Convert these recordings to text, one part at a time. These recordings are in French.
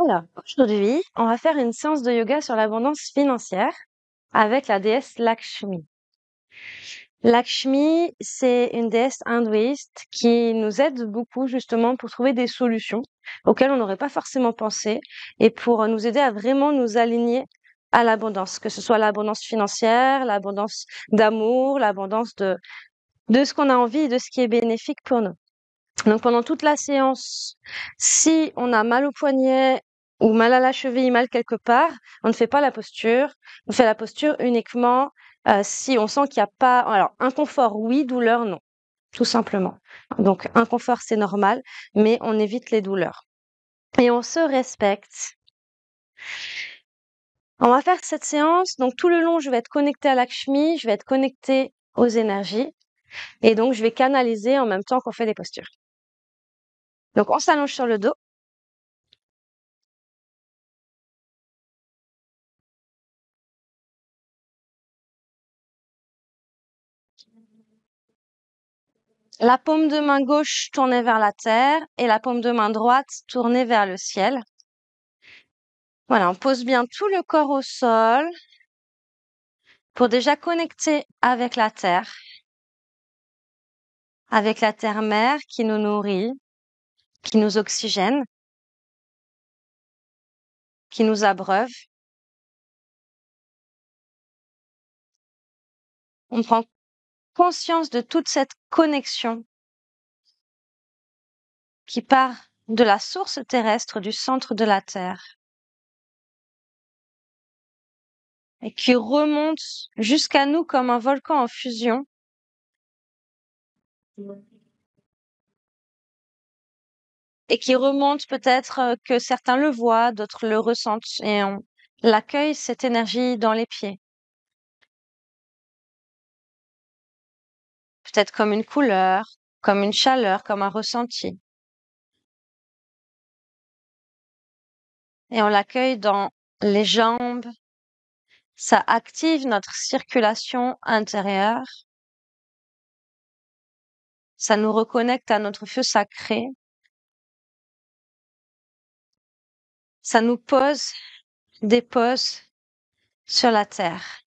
Alors, aujourd'hui, on va faire une séance de yoga sur l'abondance financière avec la déesse Lakshmi. Lakshmi, c'est une déesse hindouiste qui nous aide beaucoup justement pour trouver des solutions auxquelles on n'aurait pas forcément pensé et pour nous aider à vraiment nous aligner à l'abondance, que ce soit l'abondance financière, l'abondance d'amour, l'abondance de ce qu'on a envie et de ce qui est bénéfique pour nous. Donc pendant toute la séance, si on a mal au poignet ou mal à la cheville, mal quelque part, on ne fait pas la posture. On fait la posture uniquement si on sent qu'il n'y a pas... Alors, inconfort, oui, douleur, non, tout simplement. Donc, inconfort, c'est normal, mais on évite les douleurs. Et on se respecte. On va faire cette séance. Donc, tout le long, je vais être connectée à Lakshmi, je vais être connectée aux énergies. Et donc, je vais canaliser en même temps qu'on fait des postures. Donc, on s'allonge sur le dos. La paume de main gauche tournée vers la terre et la paume de main droite tournée vers le ciel. Voilà, on pose bien tout le corps au sol pour déjà connecter avec la terre mère qui nous nourrit, qui nous oxygène, qui nous abreuve. On prend conscience de toute cette connexion qui part de la source terrestre du centre de la Terre et qui remonte jusqu'à nous comme un volcan en fusion. Et qui remonte peut-être que certains le voient, d'autres le ressentent et on l'accueille cette énergie dans les pieds. Peut-être comme une couleur, comme une chaleur, comme un ressenti. Et on l'accueille dans les jambes. Ça active notre circulation intérieure. Ça nous reconnecte à notre feu sacré. Ça nous dépose sur la terre.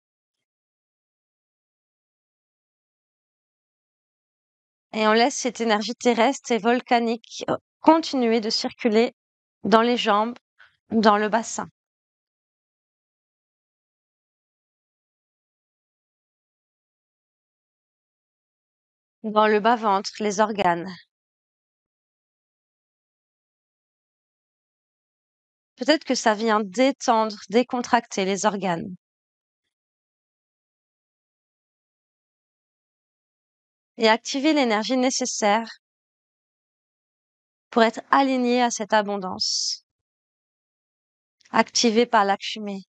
Et on laisse cette énergie terrestre et volcanique continuer de circuler dans les jambes, dans le bassin. Dans le bas-ventre, les organes. Peut-être que ça vient détendre, décontracter les organes. Et activer l'énergie nécessaire pour être aligné à cette abondance. Activée par Lakshmi.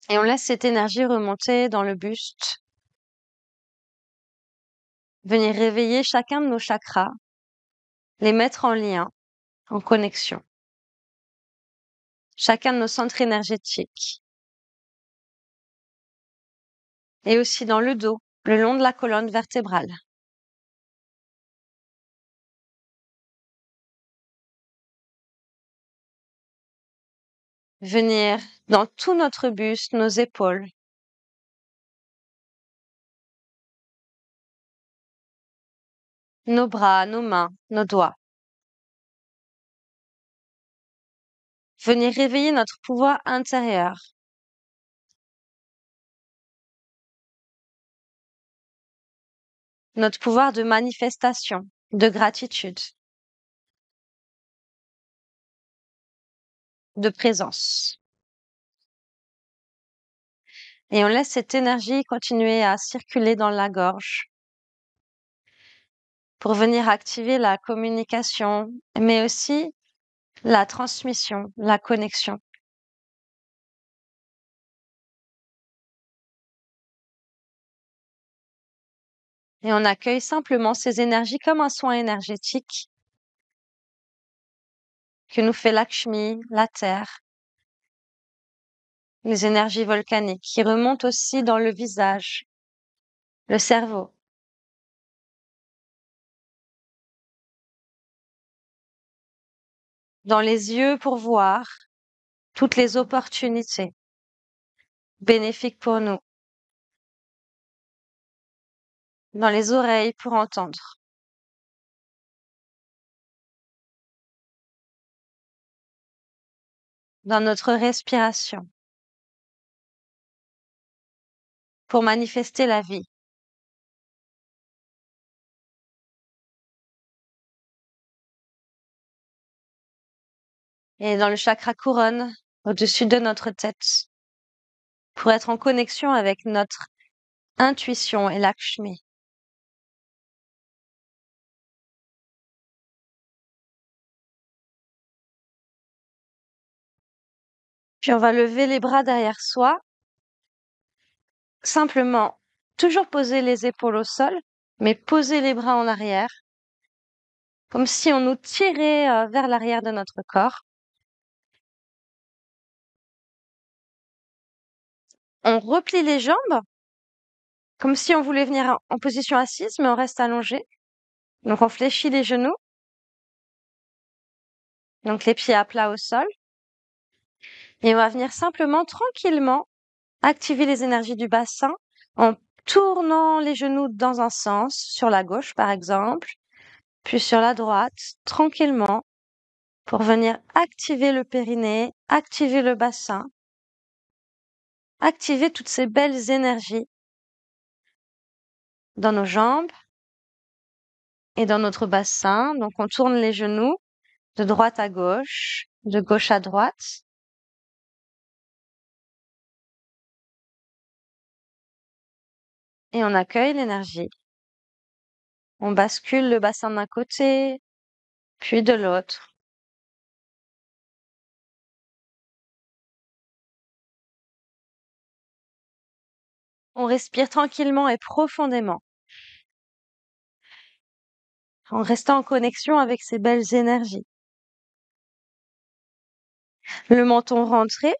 Et on laisse cette énergie remonter dans le buste. Venir réveiller chacun de nos chakras. Les mettre en lien, en connexion. Chacun de nos centres énergétiques. Et aussi dans le dos, le long de la colonne vertébrale. Venir dans tout notre buste, nos épaules. Nos bras, nos mains, nos doigts. Venir réveiller notre pouvoir intérieur. Notre pouvoir de manifestation, de gratitude, de présence. Et on laisse cette énergie continuer à circuler dans la gorge pour venir activer la communication, mais aussi la transmission, la connexion. Et on accueille simplement ces énergies comme un soin énergétique que nous fait Lakshmi, la terre, les énergies volcaniques qui remontent aussi dans le visage, le cerveau. dans les yeux pour voir toutes les opportunités bénéfiques pour nous, dans les oreilles pour entendre, dans notre respiration pour manifester la vie, et dans le chakra couronne au-dessus de notre tête pour être en connexion avec notre intuition et Lakshmi. Puis on va lever les bras derrière soi, simplement toujours poser les épaules au sol, mais poser les bras en arrière, comme si on nous tirait vers l'arrière de notre corps. On replie les jambes, comme si on voulait venir en position assise, mais on reste allongé. Donc on fléchit les genoux, donc les pieds à plat au sol. Et on va venir simplement, tranquillement, activer les énergies du bassin en tournant les genoux dans un sens, sur la gauche par exemple, puis sur la droite, tranquillement, pour venir activer le périnée, activer le bassin, activer toutes ces belles énergies dans nos jambes et dans notre bassin. Donc on tourne les genoux de droite à gauche, de gauche à droite. Et on accueille l'énergie. On bascule le bassin d'un côté, puis de l'autre. On respire tranquillement et profondément, en restant en connexion avec ces belles énergies. Le menton rentré,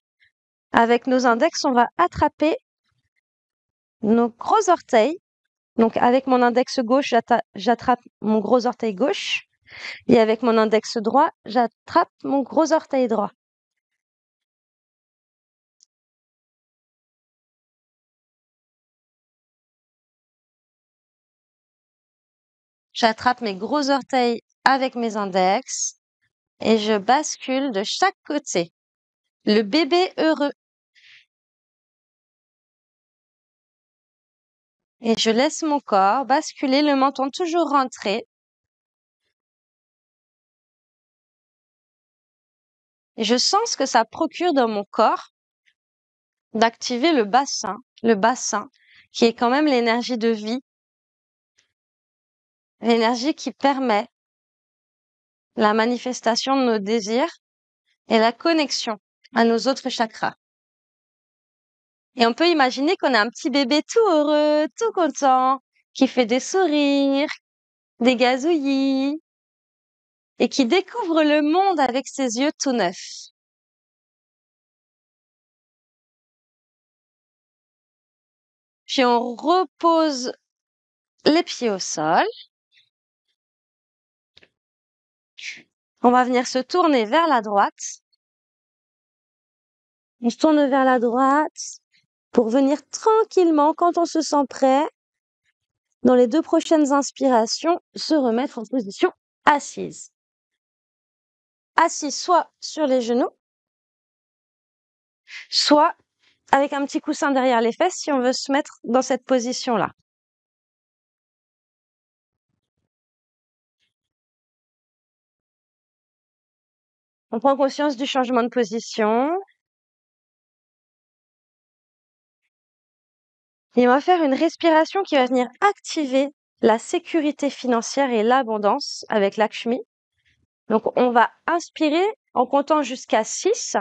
avec nos index, on va attraper nos gros orteils. Donc avec mon index gauche, j'attrape mon gros orteil gauche. Et avec mon index droit, j'attrape mon gros orteil droit. J'attrape mes gros orteils avec mes index et je bascule de chaque côté. Le bébé heureux. Et je laisse mon corps basculer, le menton toujours rentré. Et je sens ce que ça procure dans mon corps d'activer le bassin, qui est quand même l'énergie de vie, l'énergie qui permet la manifestation de nos désirs et la connexion à nos autres chakras. Et on peut imaginer qu'on a un petit bébé tout heureux, tout content, qui fait des sourires, des gazouillis, et qui découvre le monde avec ses yeux tout neufs. Puis on repose les pieds au sol. On va venir se tourner vers la droite. On se tourne vers la droite pour venir tranquillement, quand on se sent prêt, dans les 2 prochaines inspirations, se remettre en position assise. Assis soit sur les genoux, soit avec un petit coussin derrière les fesses si on veut se mettre dans cette position-là. On prend conscience du changement de position. Et on va faire une respiration qui va venir activer la sécurité financière et l'abondance avec Lakshmi. Donc, on va inspirer en comptant jusqu'à 6.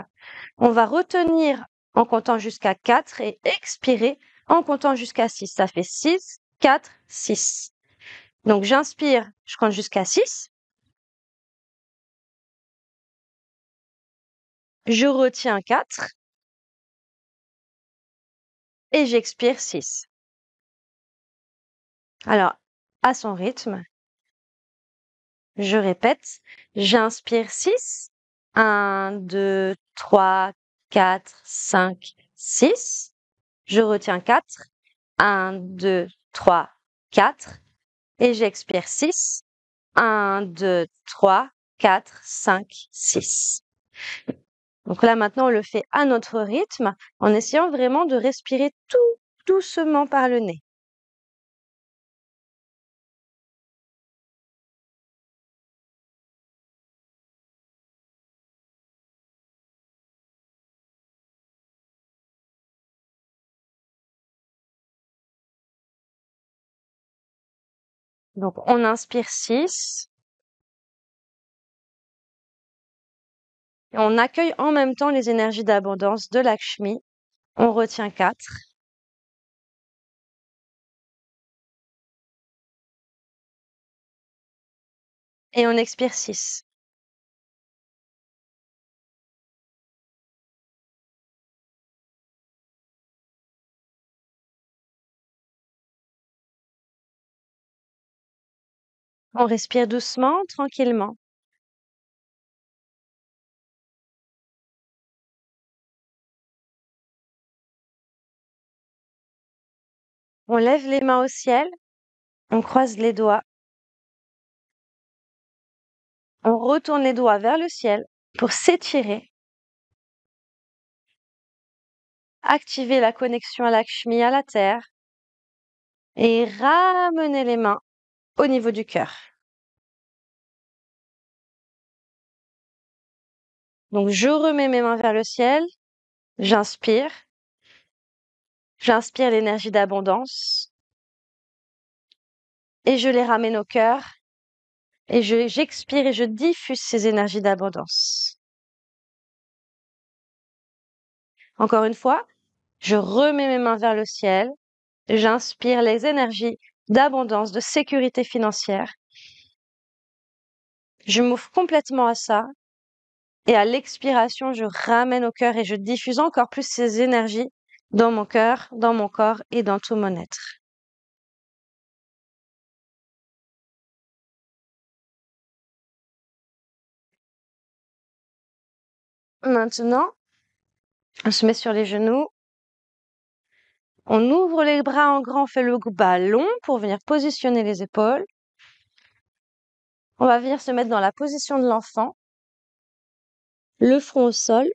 On va retenir en comptant jusqu'à 4 et expirer en comptant jusqu'à 6. Ça fait 6, 4, 6. Donc, j'inspire, je compte jusqu'à 6. Je retiens 4 et j'expire 6. Alors, à son rythme, je répète, j'inspire 6, 1, 2, 3, 4, 5, 6. Je retiens 4. 1, 2, 3, 4. Et j'expire 6. 1, 2, 3, 4, 5, 6. Donc là, maintenant, on le fait à notre rythme, en essayant vraiment de respirer tout doucement par le nez. Donc, on inspire 6. Et on accueille en même temps les énergies d'abondance de Lakshmi. On retient 4. Et on expire 6. On respire doucement, tranquillement. On lève les mains au ciel, on croise les doigts, on retourne les doigts vers le ciel pour s'étirer, activer la connexion à Lakshmi, à la terre, et ramener les mains au niveau du cœur. Donc, je remets mes mains vers le ciel, j'inspire l'énergie d'abondance, et je les ramène au cœur, et j'expire et je diffuse ces énergies d'abondance. Encore une fois, je remets mes mains vers le ciel, j'inspire les énergies d'abondance, de sécurité financière. Je m'ouvre complètement à ça. Et à l'expiration, je ramène au cœur et je diffuse encore plus ces énergies dans mon cœur, dans mon corps et dans tout mon être. Maintenant, on se met sur les genoux. On ouvre les bras en grand, on fait le ballon pour venir positionner les épaules. On va venir se mettre dans la position de l'enfant, le front au sol.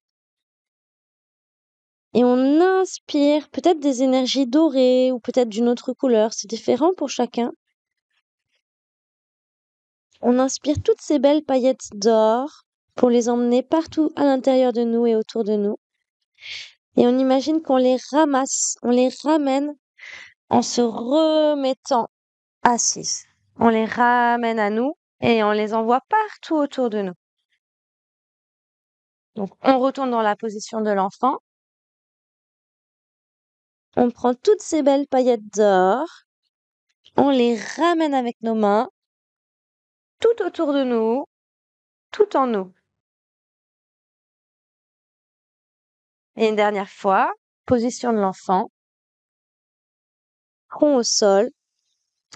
Et on inspire peut-être des énergies dorées ou peut-être d'une autre couleur. C'est différent pour chacun. On inspire toutes ces belles paillettes d'or pour les emmener partout à l'intérieur de nous et autour de nous. Et on imagine qu'on les ramasse, on les ramène en se remettant assises. On les ramène à nous et on les envoie partout autour de nous. Donc, on retourne dans la position de l'enfant. On prend toutes ces belles paillettes d'or. On les ramène avec nos mains tout autour de nous, tout en nous. Et une dernière fois, position de l'enfant. Front au sol.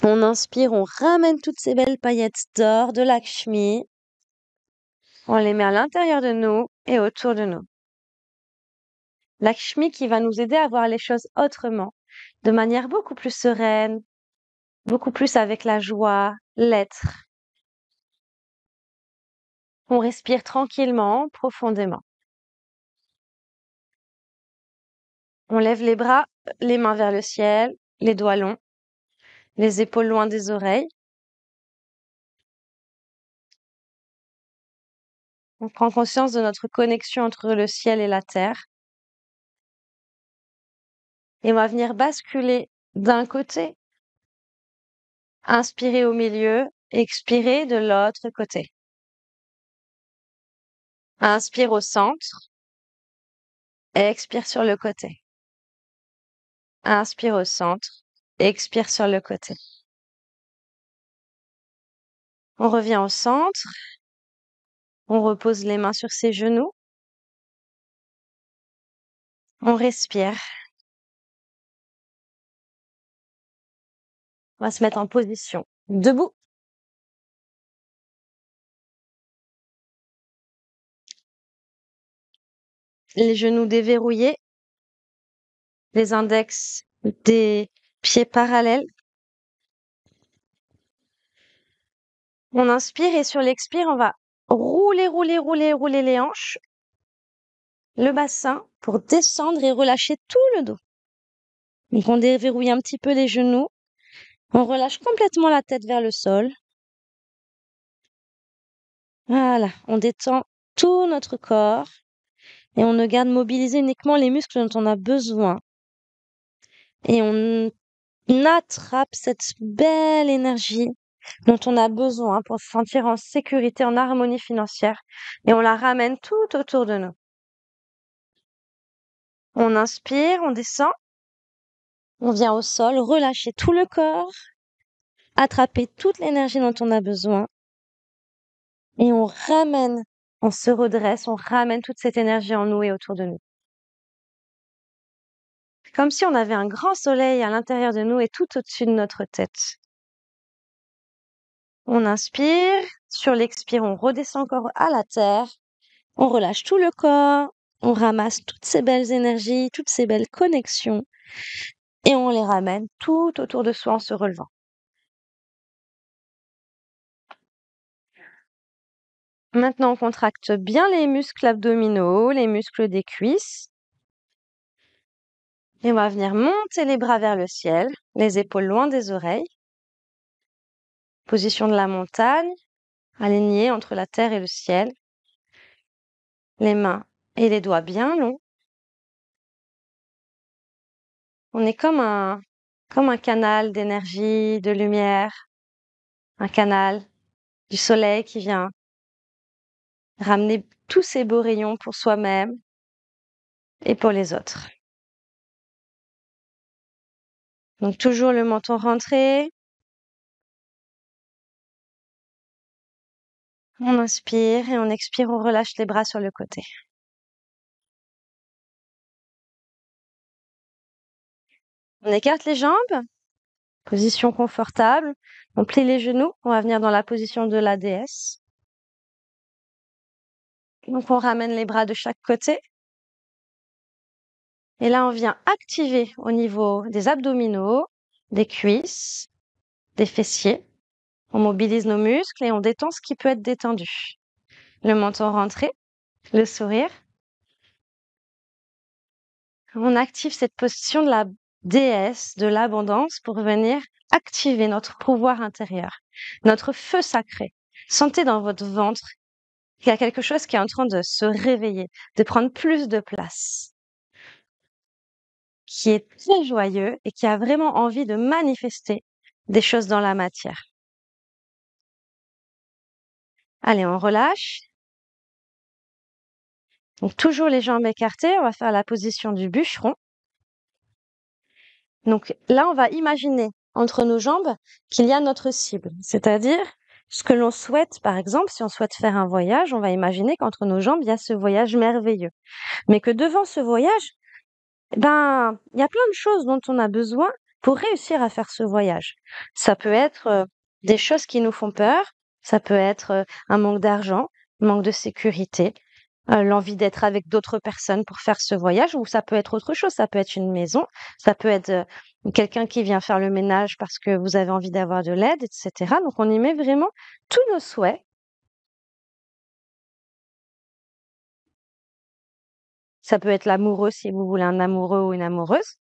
On inspire, on ramène toutes ces belles paillettes d'or de Lakshmi. On les met à l'intérieur de nous et autour de nous. Lakshmi qui va nous aider à voir les choses autrement, de manière beaucoup plus sereine, beaucoup plus avec la joie, l'être. On respire tranquillement, profondément. On lève les bras, les mains vers le ciel, les doigts longs, les épaules loin des oreilles. On prend conscience de notre connexion entre le ciel et la terre. Et on va venir basculer d'un côté, inspirer au milieu, expirer de l'autre côté. Inspire au centre, expire sur le côté. Inspire au centre, expire sur le côté. On revient au centre, on repose les mains sur ses genoux, on respire. On va se mettre en position debout. les genoux déverrouillés, les index des pieds parallèles. On inspire et sur l'expire, on va rouler, rouler, rouler, rouler les hanches, le bassin pour descendre et relâcher tout le dos. Donc on déverrouille un petit peu les genoux, on relâche complètement la tête vers le sol. Voilà, on détend tout notre corps et on ne garde mobilisés uniquement les muscles dont on a besoin. Et on attrape cette belle énergie dont on a besoin pour se sentir en sécurité, en harmonie financière et on la ramène tout autour de nous. On inspire, on descend, on vient au sol, relâcher tout le corps, attraper toute l'énergie dont on a besoin et on ramène, on se redresse, on ramène toute cette énergie en nous et autour de nous. Comme si on avait un grand soleil à l'intérieur de nous et tout au-dessus de notre tête. On inspire, sur l'expire, on redescend encore à la terre, on relâche tout le corps, on ramasse toutes ces belles énergies, toutes ces belles connexions et on les ramène tout autour de soi en se relevant. Maintenant, on contracte bien les muscles abdominaux, les muscles des cuisses. Et on va venir monter les bras vers le ciel, les épaules loin des oreilles. Position de la montagne, alignée entre la terre et le ciel. Les mains et les doigts bien longs. On est comme un canal d'énergie, de lumière, un canal du soleil qui vient ramener tous ces beaux rayons pour soi-même et pour les autres. Donc toujours le menton rentré. On inspire et on expire, on relâche les bras sur le côté. On écarte les jambes, position confortable. On plie les genoux, on va venir dans la position de la déesse. Donc on ramène les bras de chaque côté. Et là, on vient activer au niveau des abdominaux, des cuisses, des fessiers. On mobilise nos muscles et on détend ce qui peut être détendu. Le menton rentré, le sourire. On active cette position de la déesse, de l'abondance pour venir activer notre pouvoir intérieur, notre feu sacré. Sentez dans votre ventre qu'il y a quelque chose qui est en train de se réveiller, de prendre plus de place, qui est très joyeux et qui a vraiment envie de manifester des choses dans la matière. Allez, on relâche. Donc toujours les jambes écartées, on va faire la position du bûcheron. Donc là, on va imaginer entre nos jambes qu'il y a notre cible, c'est-à-dire ce que l'on souhaite, par exemple, si on souhaite faire un voyage, on va imaginer qu'entre nos jambes, il y a ce voyage merveilleux. Mais que devant ce voyage, il y a plein de choses dont on a besoin pour réussir à faire ce voyage. Ça peut être des choses qui nous font peur, ça peut être un manque d'argent, manque de sécurité, l'envie d'être avec d'autres personnes pour faire ce voyage, ou ça peut être autre chose, ça peut être une maison, ça peut être quelqu'un qui vient faire le ménage parce que vous avez envie d'avoir de l'aide, etc. Donc on y met vraiment tous nos souhaits. Ça peut être l'amoureux si vous voulez un amoureux ou une amoureuse.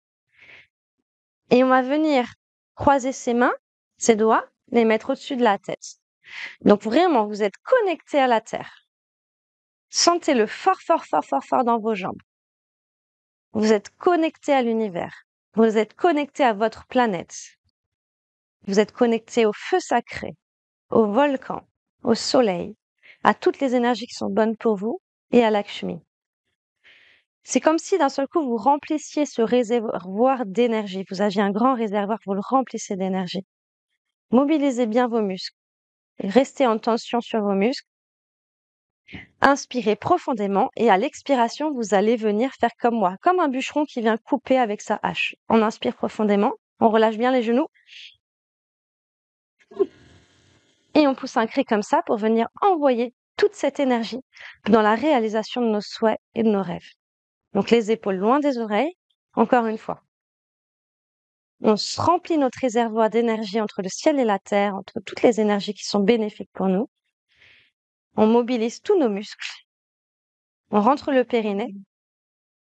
Et on va venir croiser ses mains, ses doigts, les mettre au-dessus de la tête. Donc vraiment, vous êtes connecté à la terre. Sentez-le fort, fort, fort, fort, fort dans vos jambes. Vous êtes connecté à l'univers. Vous êtes connecté à votre planète. Vous êtes connecté au feu sacré, au volcan, au soleil, à toutes les énergies qui sont bonnes pour vous et à Lakshmi. C'est comme si d'un seul coup vous remplissiez ce réservoir d'énergie. Vous aviez un grand réservoir, vous le remplissez d'énergie. Mobilisez bien vos muscles. Restez en tension sur vos muscles. Inspirez profondément et à l'expiration, vous allez venir faire comme moi, comme un bûcheron qui vient couper avec sa hache. On inspire profondément, on relâche bien les genoux et on pousse un cri comme ça pour venir envoyer toute cette énergie dans la réalisation de nos souhaits et de nos rêves. Donc les épaules loin des oreilles. Encore une fois. On se remplit notre réservoir d'énergie entre le ciel et la terre, entre toutes les énergies qui sont bénéfiques pour nous. On mobilise tous nos muscles. On rentre le périnée.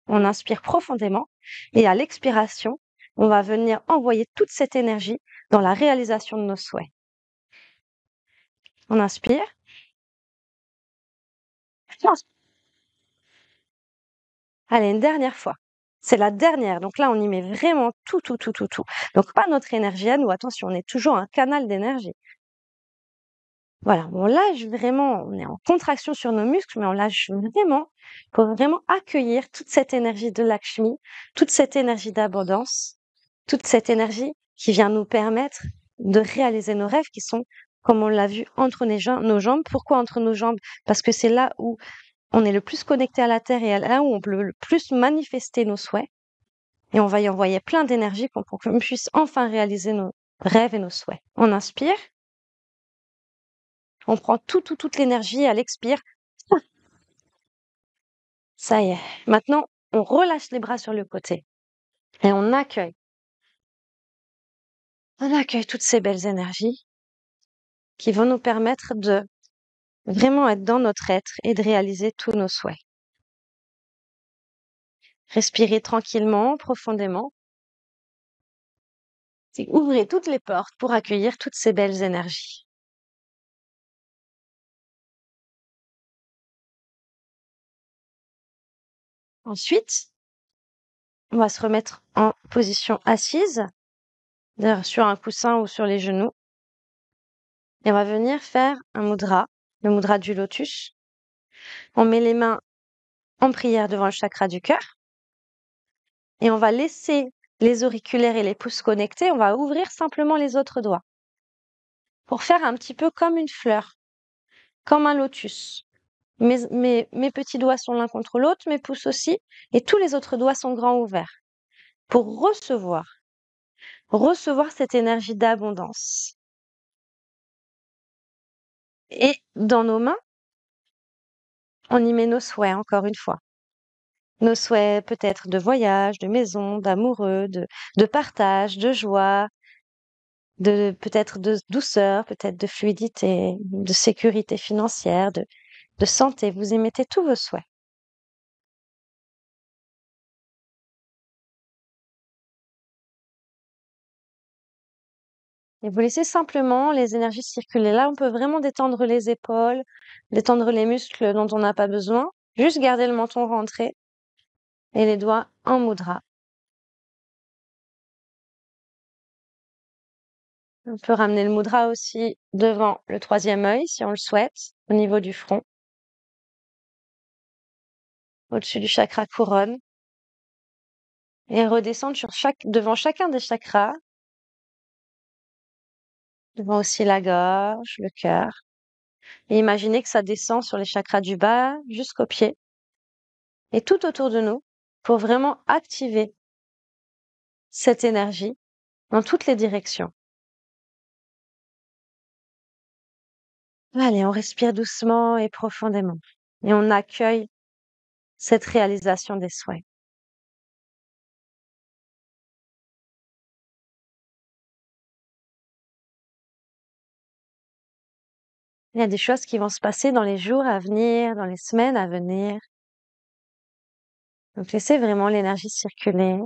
On inspire profondément. Et à l'expiration, on va venir envoyer toute cette énergie dans la réalisation de nos souhaits. On inspire. Allez, une dernière fois. C'est la dernière. Donc là, on y met vraiment tout, tout, tout, tout, tout. Donc pas notre énergie à nous. Attention, on est toujours un canal d'énergie. Voilà, on lâche vraiment, on est en contraction sur nos muscles, mais on lâche vraiment pour vraiment accueillir toute cette énergie de Lakshmi, toute cette énergie d'abondance, toute cette énergie qui vient nous permettre de réaliser nos rêves qui sont, comme on l'a vu, entre nos jambes. Pourquoi entre nos jambes? Parce que c'est là où on est le plus connecté à la terre et là où on peut le plus manifester nos souhaits. Et on va y envoyer plein d'énergie pour qu'on puisse enfin réaliser nos rêves et nos souhaits. On inspire. On prend toute l'énergie, elle expire. Ça y est. Maintenant, on relâche les bras sur le côté et on accueille. On accueille toutes ces belles énergies qui vont nous permettre de vraiment être dans notre être et de réaliser tous nos souhaits. Respirez tranquillement, profondément. Et ouvrez toutes les portes pour accueillir toutes ces belles énergies. Ensuite, on va se remettre en position assise, d'ailleurs sur un coussin ou sur les genoux. Et on va venir faire un mudra, le mudra du lotus. On met les mains en prière devant le chakra du cœur. Et on va laisser les auriculaires et les pouces connectés. On va ouvrir simplement les autres doigts pour faire un petit peu comme une fleur, comme un lotus. Mes petits doigts sont l'un contre l'autre, mes pouces aussi, et tous les autres doigts sont grands ouverts pour recevoir cette énergie d'abondance. Et dans nos mains, on y met nos souhaits, encore une fois. Nos souhaits peut-être de voyage, de maison, d'amoureux, de partage, de joie, peut-être de douceur, peut-être de fluidité, de sécurité financière, de santé. Vous y mettez tous vos souhaits. Et vous laissez simplement les énergies circuler. Là, on peut vraiment détendre les épaules, détendre les muscles dont on n'a pas besoin. Juste garder le menton rentré et les doigts en mudra. On peut ramener le mudra aussi devant le troisième œil si on le souhaite, au niveau du front, au-dessus du chakra couronne. Et redescendre devant chacun des chakras, devant aussi la gorge, le cœur. Et imaginez que ça descend sur les chakras du bas jusqu'aux pieds et tout autour de nous pour vraiment activer cette énergie dans toutes les directions. Allez, on respire doucement et profondément et on accueille cette réalisation des souhaits. Il y a des choses qui vont se passer dans les jours à venir, dans les semaines à venir. Donc laissez vraiment l'énergie circuler,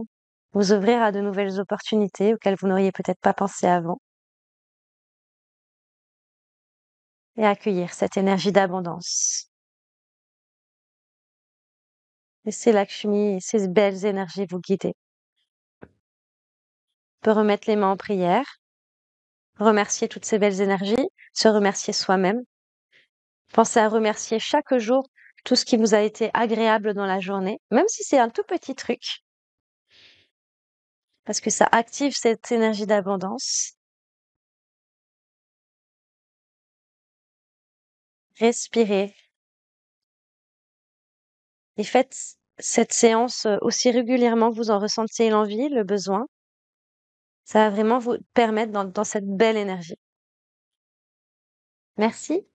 vous ouvrir à de nouvelles opportunités auxquelles vous n'auriez peut-être pas pensé avant. Et accueillir cette énergie d'abondance. Laissez Lakshmi et ces belles énergies vous guider. On peut remettre les mains en prière, remercier toutes ces belles énergies, se remercier soi-même. Pensez à remercier chaque jour tout ce qui vous a été agréable dans la journée, même si c'est un tout petit truc, parce que ça active cette énergie d'abondance. Respirez et faites cette séance aussi régulièrement que vous en ressentiez l'envie, le besoin. Ça va vraiment vous permettre dans cette belle énergie. Merci.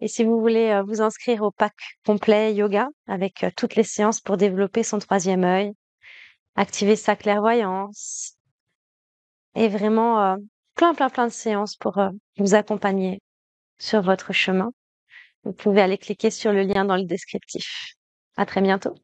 Et si vous voulez vous inscrire au pack complet yoga avec toutes les séances pour développer son troisième œil, activer sa clairvoyance et vraiment plein de séances pour vous accompagner sur votre chemin, vous pouvez aller cliquer sur le lien dans le descriptif. À très bientôt.